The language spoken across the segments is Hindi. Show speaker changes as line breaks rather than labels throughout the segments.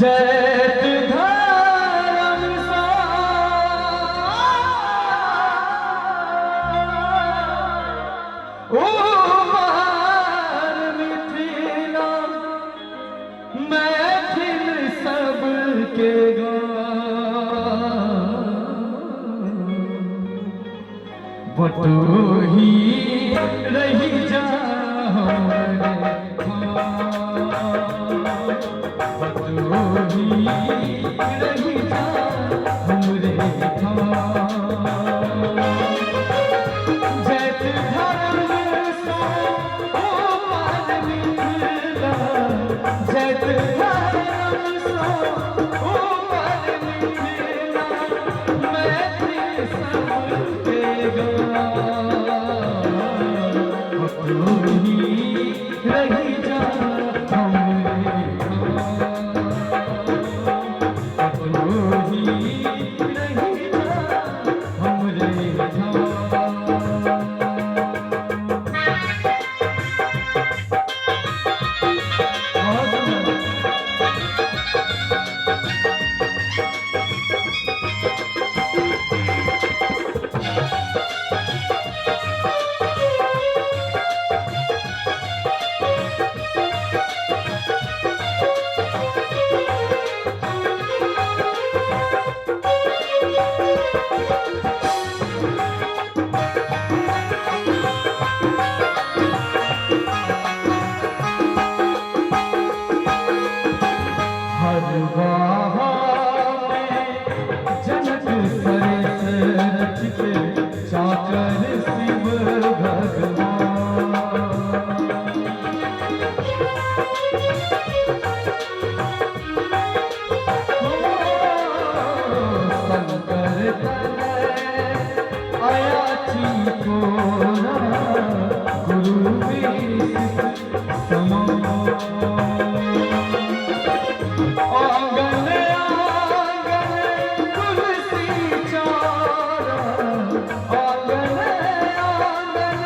जैत धर्म सा उमर मिथिला मैथिल सबके बटोही रही जा बटोही रही जा हमरे जैत धर्म सो उमर मिथिला जैत धर्म सो उमर मिथिला मैथिल सबके बटोही रही जा हमरे बटोही रही जा हमरे जनक सरेस रच के चाकर शिव भगवान शंकर आया को गुरु आंगन आंगन तुलसी चारा आंगन आंगन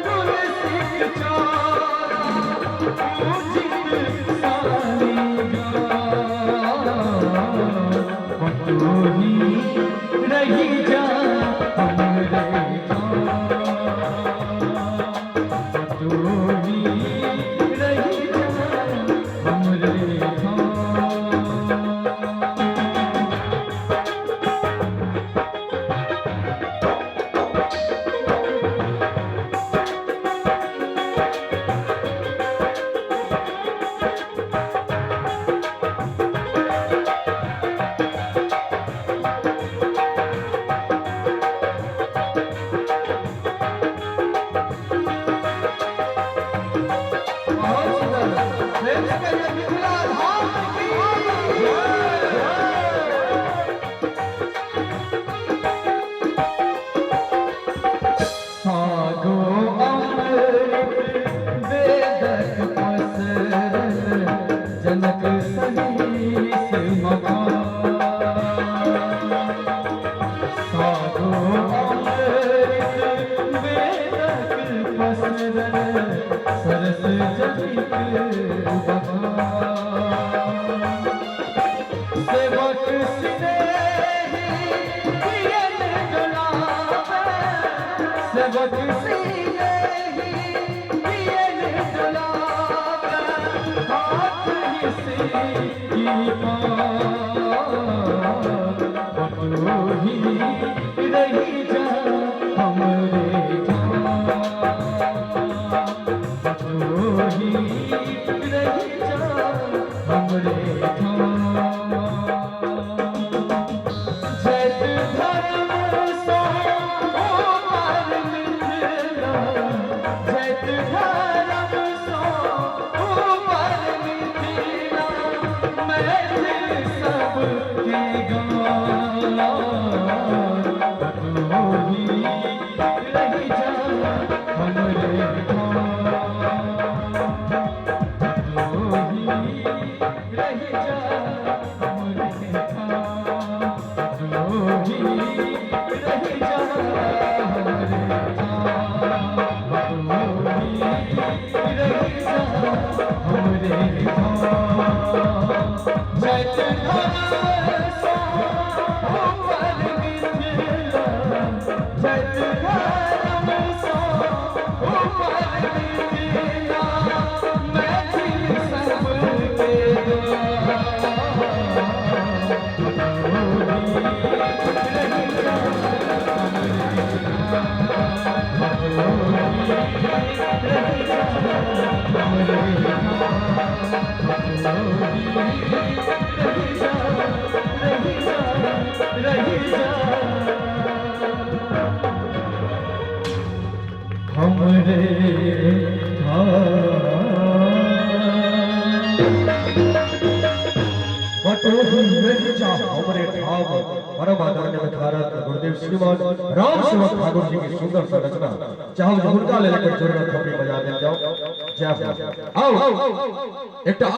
तुलसी चारा पूजित सारी बटोही रही जा हमरे बटोही रही जा हमरे सागो अमृत वेदक पसरल जनक सहीस सागो अमृत वेदक पसरल सरस जनिक सेवक स्नेही पियन डोलावे सेवक स्नेही पियन डोलावे हाथ हिसी बटोही रही जा हमरे बटोही रही जा हमरे जैत धर्म सो उमर मिथिला जैत धर्म सो उमर मिथिला मैथिल सबके जैत धर्म सो ऊपर मीठा मैथिल सबके हमरे हमरे ठाव परम आदरणीय विधारक गुरुदेव श्रीमान राम सेवक ठाकुर जी की सुंदर संरचना चाहो जो उनका ले लेकर जोरदार थप्पी बजा दे जाओ जय हो आओ एक